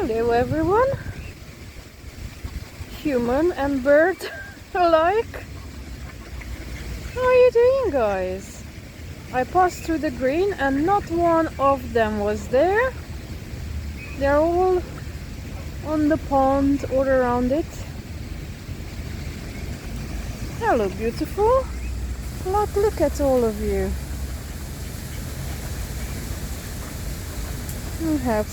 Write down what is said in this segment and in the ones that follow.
Hello everyone, human and bird alike. How are you doing, guys? I passed through the green and not one of them was there. They're all on the pond or around it. Hello beautiful. Look at all of you. We have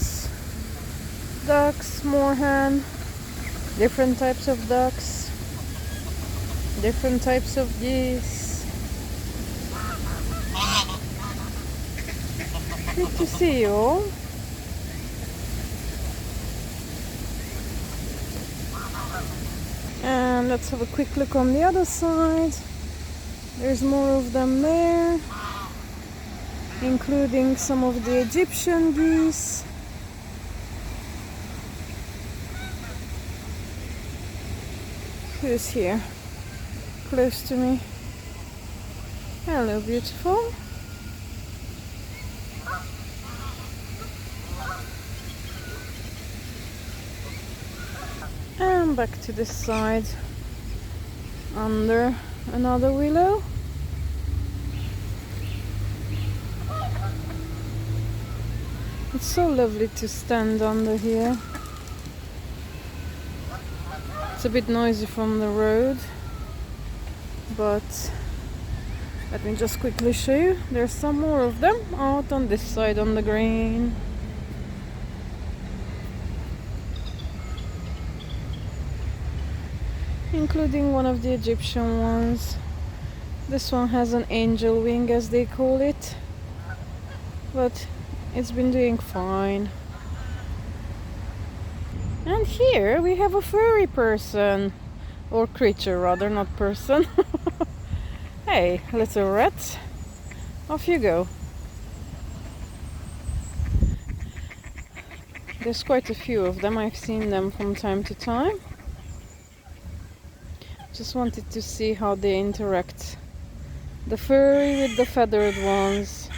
ducks, moorhen, different types of ducks, different types of geese. Good to see you all. And let's have a quick look on the other side. There's more of them there, including some of the Egyptian geese. Who's here? Close to me. Hello, beautiful. And back to this side, under another willow. It's so lovely to stand under here. It's a bit noisy from the road, but let me just quickly show you. There's some more of them out on this side on the green. Including one of the Egyptian ones. This one has an angel wing, as they call it, but it's been doing fine. And here we have a furry person, or creature rather, not person. Hey, little rat, off you go. There's quite a few of them, I've seen them from time to time. Just wanted to see how they interact. The furry with the feathered ones.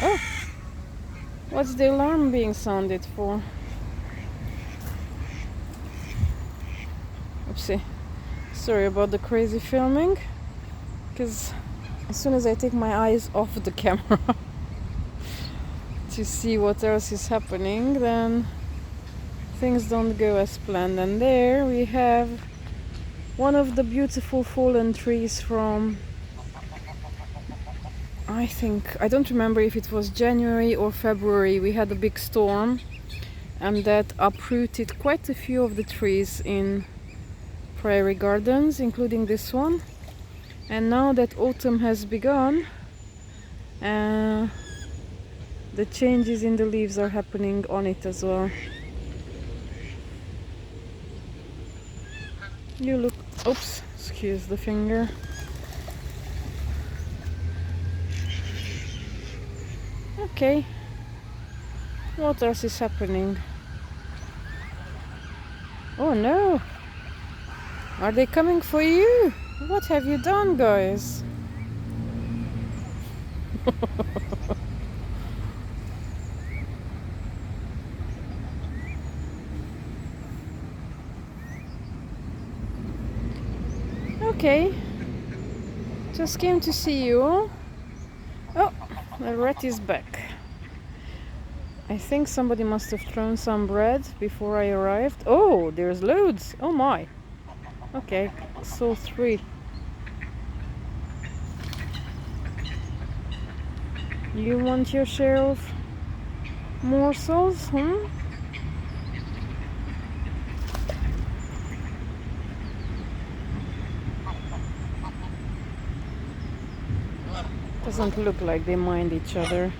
Oh, what's the alarm being sounded for? Oopsie. Sorry about the crazy filming, because as soon as I take my eyes off the camera to see what else is happening, then things don't go as planned. And there we have one of the beautiful fallen trees from, I don't remember if it was January or February. We had a big storm and that uprooted quite a few of the trees in Prairie Gardens, including this one. And now that autumn has begun, the changes in the leaves are happening on it as well. You look, oops, excuse the finger. Okay, what else is happening? Oh no, are they coming for you? What have you done, guys? Okay, just came to see you all. Oh, the rat is back. I think somebody must have thrown some bread before I arrived. Oh, there's loads. Oh my. Okay, so 3. You want your share of morsels, Doesn't look like they mind each other.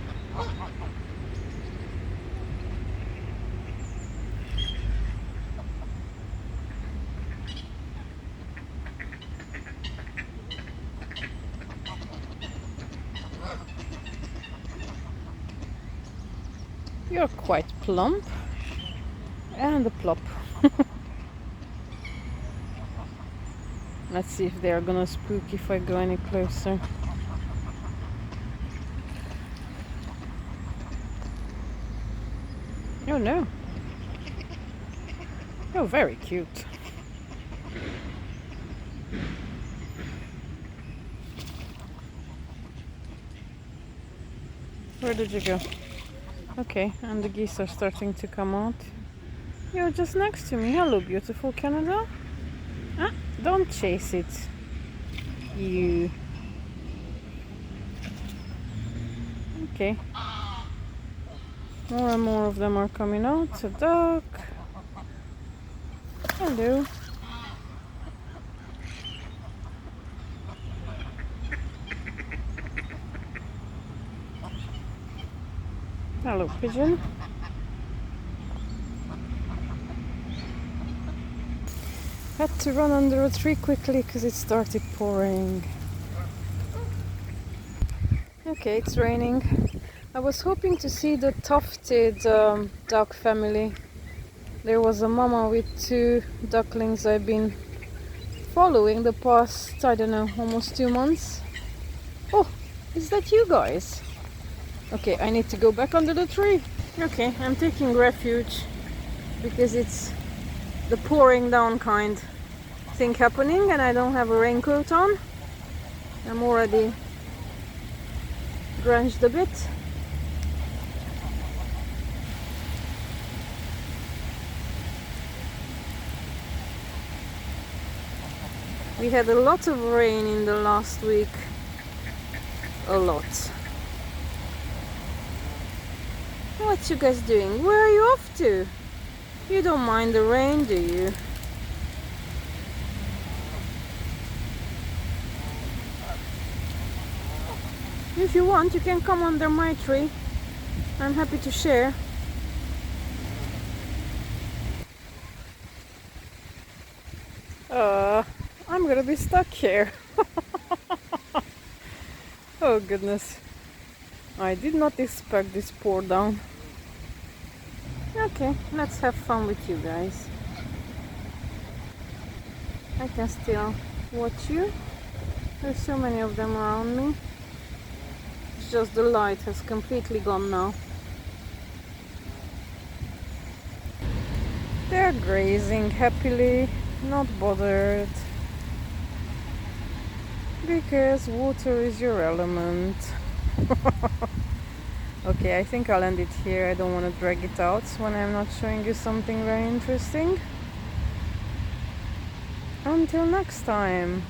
You're quite plump and a plop. Let's see if they are gonna spook if I go any closer. Oh no, Oh, very cute. Where did you go? Okay, and the geese are starting to come out. You're just next to me. Hello, beautiful Canada. Ah, don't chase it. You. Okay. More and more of them are coming out. A duck. Hello. Hello, pigeon. Had to run under a tree quickly because it started pouring. Okay, it's raining. I was hoping to see the tufted duck family. There was a mama with 2 ducklings I've been following the past, I don't know, almost 2 months. Oh, is that you guys? Okay, I need to go back under the tree. Okay, I'm taking refuge because it's the pouring down kind thing happening and I don't have a raincoat on. I'm already drenched a bit. We had a lot of rain in the last week. A lot. What you guys doing? Where are you off to? You don't mind the rain, do you? If you want, you can come under my tree. I'm happy to share. I'm gonna be stuck here. Oh goodness. I did not expect this pour down. Okay, let's have fun with you guys. I can still watch you. There's so many of them around me. It's just the light has completely gone now. They're grazing happily, not bothered. Because water is your element. Okay, I think I'll end it here. I don't want to drag it out when I'm not showing you something very interesting. Until next time.